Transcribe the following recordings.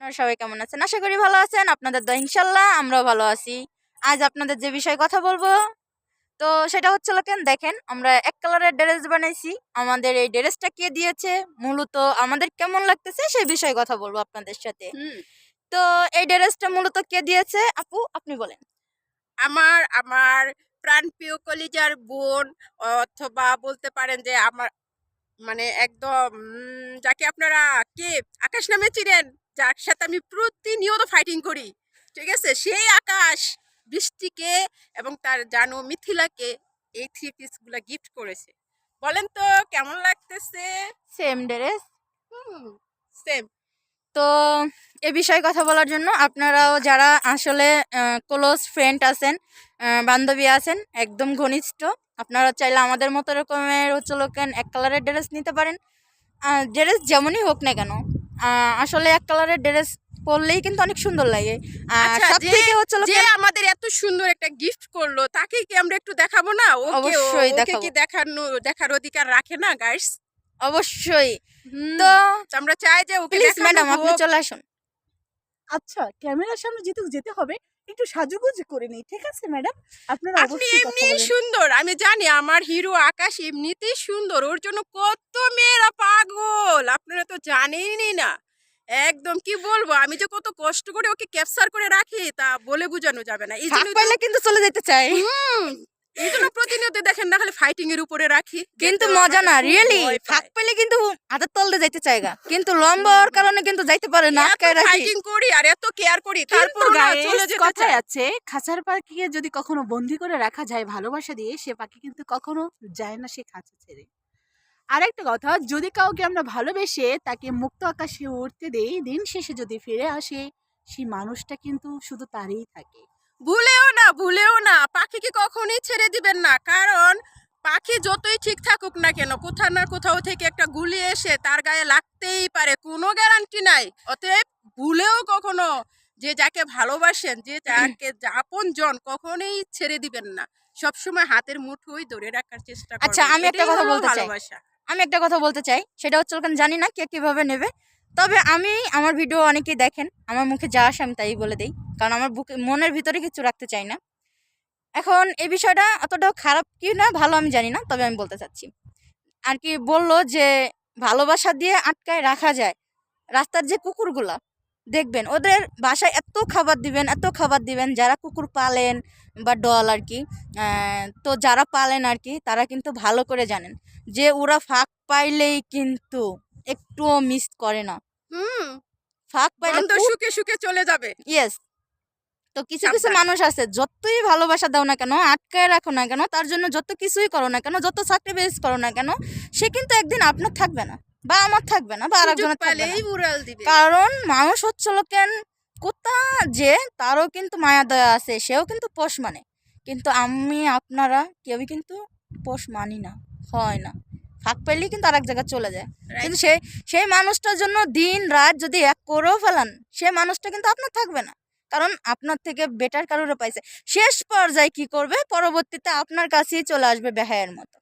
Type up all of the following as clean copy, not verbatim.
আপনারা সবাই কেমন আছেন? আশা করি ভালো আছেন। আপনাদের দোয়া ইনশাআল্লাহ আমরাও ভালো আছি। আজ আপনাদের যে বিষয়ে কথা বলবো তো সেটা হচ্ছে দেখেন আমরা এক কালারের ড্রেস বানাইছি। আমাদের এই ড্রেসটা কে দিয়েছে, মূলত আমাদের কেমন লাগতেছে সেই বিষয়ে কথা বলবো আপনাদের সাথে। তো এই ড্রেসটা মূলত কে দিয়েছে আপু, আপনি বলেন। আমার আমার প্রাণপ্রিয় কলিজার বোন, অথবা বলতে পারেন যে আমার মানে একদম যাকে আপনারা কে আকাশ নামে চিনেন, যার সাথে আমি প্রতিনিয়ত ফাইটিং করি, ঠিক আছে, সেই আকাশ বৃষ্টিকে এবং তার জানো মিথিলাকে এই 3 পিসগুলা গিফট করেছে। বলেন তো কেমন লাগতেছে? Same dress. সেম। তো এ বিষয়ে কথা বলার জন্য আপনারাও যারা আসলে ক্লোজ ফ্রেন্ড আছেন, বান্ধবী আছেন, একদম ঘনিষ্ঠ, আপনারা চাইলে আমাদের মতো রকমের এক কালারের ড্রেস নিতে পারেন। ড্রেস যেমনই হোক না কেন, আসলে এক কালারের ড্রেস পরলেই কিন্তু অনেক সুন্দর লাগে। আচ্ছা, সবথেকে হচ্ছে যে আমাদের এত সুন্দর একটা গিফট করলো তাকে কি আমরা একটু দেখাবো না? অবশ্যই ওকে দেখাবো। কি দেখার অধিকার রাখে না গাইস? অবশ্যই। তো আমরা চাই যে ওকে প্লিজ দেখানো ম্যাডাম আপনি হোক। চলে আসুন। আচ্ছা, ক্যামেরার সামনে যেহেতু যেতে হবে, একটু সাজুগুজু করে নেই, ঠিক আছে ম্যাডাম? আপনারা আপনি অবশ্যই কথা এমনি বলেন। সুন্দর, আমি জানি আমার হিরো আকাশ এমনিতেই সুন্দর, ওর জন্য কত মেয়েরা পাগল, আপনারা তো জানেনই না। একদম কি বলবো, আমি যে কত কষ্ট করে ওকে ক্যাপচার করে রাখি তা বলে বোঝানো যাবে না। এই ফাঁক জন্য পাইলে কিন্তু চলে যেতে চাই। এই জন্য প্রতিনিয়ত দেখেন না খালি ফাইটিং এর উপরে রাখি, কিন্তু মজা না, রিয়েলি ফাঁক পেলে কিন্তু হাতের তলতে যাইতে চাইগা, কিন্তু লম্বা হওয়ার কারণে কিন্তু যাইতে পারে না, আটকায় রাখি। ফাইটিং করি আর এত কেয়ার করি, কিন্তু তারপর চলে যেতে কথায় চায়। আছে, খাঁচার পাখিকে যদি কখনো বন্দি করে রাখা যায় ভালোবাসা দিয়ে, সে পাখি কিন্তু কখনো যায় না সে খাঁচা ছেড়ে। আরেকটা কথা, যদি কাউকে আমরা ভালোবেসে তাকে মুক্ত আকাশে উড়তে দেই, দিন শেষে যদি ফিরে আসে, সেই মানুষটা কিন্তু শুধু তারই থাকে। ভুলেও না পাখিকে কখনোই ছেড়ে দিবেন না, কারণ পাখি যতই ঠিক থাকুক না কেন, কোথাও না কোথাও থেকে একটা গুলি এসে তার গায়ে লাগতেই পারে, কোনো গ্যারান্টি নাই। অতএব ভুলেও কখনো যে যাকে ভালোবাসেন, যে যাকে আপন জন, কখনোই ছেড়ে দিবেন না, সবসময় হাতের মুঠোই ধরে রাখার চেষ্টা করবেন। আচ্ছা, আমি একটা কথা বলতে চাই। সেটা হচ্ছে জানি না কে কিভাবে নেবে, তবে আমি আমার ভিডিও অনেকেই দেখেন, আমার মুখে যা আসে আমি তাই বলে দেই, কারণ আমার মনের ভিতরে কিছু রাখতে চাই না। এখন এই বিষয়টা অতটাও খারাপ কি না ভালো আমি জানি না, তবে আমি বলতে চাচ্ছি আর কি। বললো যে ভালোবাসা দিয়ে আটকায় রাখা যায়। রাস্তার যে কুকুরগুলা দেখবেন, ওদের বাসায় এত খাবার দিবেন, যারা কুকুর পালেন বা ডল আর কি, তো যারা পালেন আর কি, তারা কিন্তু ভালো করে জানেন যে ওরা ফাঁক পাইলেই কিন্তু একটুও মিস করে না। ফাঁক পাইলে সুখে সুখে চলে যাবে। ইয়েস। তো কিছু কিছু মানুষ আছে, যতই ভালোবাসা দাও না কেন, আটকায় রাখো না কেন, তার জন্য যত কিছুই করো না কেন, যত স্যাক্রিফাইস করো না কেন, সে কিন্তু একদিন আপনার থাকবে না, বা আমার থাকবে না, বা আরেকজনের থাকবে না। কারণ মানুষ হচ্ছে কুত্তা, যে তারও কিন্তু মায়া দয়া আছে, সেও কিন্তু পোষ মানে, কিন্তু আমি আপনারা কেউই কিন্তু পোষ মানি না, হয় না। ফাঁক পেলেই কিন্তু আরেক জায়গায় চলে যায়। কিন্তু সেই মানুষটার জন্য দিন রাত যদি এক করেও ফেলান, সে মানুষটা কিন্তু আপনার থাকবে না, কারণ আপনার থেকে বেটার কারোর পাইছে। শেষ পর্যায়ে কি করবে, পরবর্তীতে আপনার কাছেই চলে আসবে বেহায়ের মতো।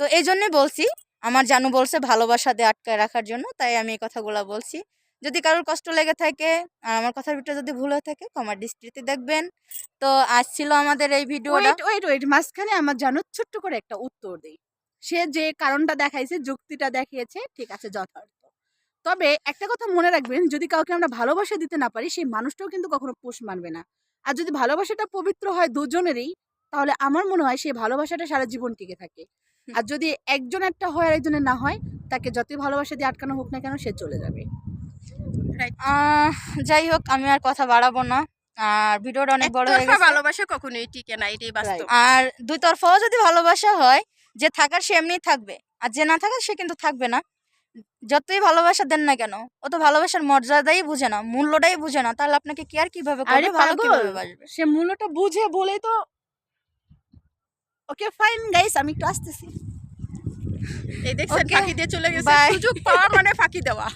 তো এই জন্যই বলছি, আমার জানু বলছে ভালোবাসা দিয়ে আটকায় রাখার জন্য, তাই আমি এই কথাগুলো বলছি। যদি কারোর কষ্ট লেগে থাকে, আর আমার কথার ভিতরে যদি ভুল হয়ে থাকে, ক্ষমার দৃষ্টিতে দেখবেন। তো আজ ছিল আমাদের এই ভিডিওটা। ওয়েট, মাঝখানে আমার জানো ছোট্ট করে একটা উত্তর দেই। সে যে কারণটা দেখাইছে, যুক্তিটা দেখিয়েছে, ঠিক আছে, যথার্থ। তবে একটা কথা মনে রাখবেন, যদি কাউকে আমরা ভালোবাসা দিতে না পারি, সেই মানুষটাও কিন্তু কখনো পোষ মানবে না। আর যদি ভালোবাসাটা পবিত্র হয় দুজনেরই, তাহলে আমার মনে হয় সেই ভালোবাসাটা সারা জীবন টিকে থাকে। আর যদি একজন একটা হয় আর একজনের না হয়, তাকে যতই ভালোবাসা দিয়ে আটকানো হোক না কেন, সে চলে যাবে। যাই হোক, আমি আর কথা বাড়াবো না, আর ভিডিওটা অনেক বড় হয়ে গেছে। ভালোবাসা কখনোই টিকে না, এটাই বাস্তব। আর দুই তরফাও যদি ভালোবাসা হয়, যে থাকার সে এমনি থাকবে, আর যে না থাকার সে কিন্তু থাকবে না। যতই ভালোবাসা দেন না কেন, ও তো ভালোবাসার মর্যাদাই বুঝে না, মূল্যটাই বুঝে না, তাহলে আপনাকে কেয়ার কিভাবে করবে, ভালো কিভাবে বাসবে? সে মূল্যটা বুঝে বলেই তো। ওকে ফাইন গাইস, আমি একটু আসতেছি। এই দেখছেন, ফাঁকি দিয়ে চলে গেছে। সুযোগ পাওয়া মানে ফাঁকি দেওয়া।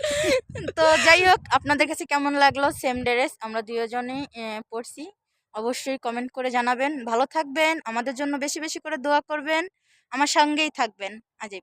তো যাই হোক, আপনাদের কাছে কেমন লাগলো সেম ড্রেস আমরা দুজনেই পরছি, অবশ্যই কমেন্ট করে জানাবেন। ভালো থাকবেন, আমাদের জন্য বেশি বেশি করে দোয়া করবেন, আমার সঙ্গেই থাকবেন। আজ এই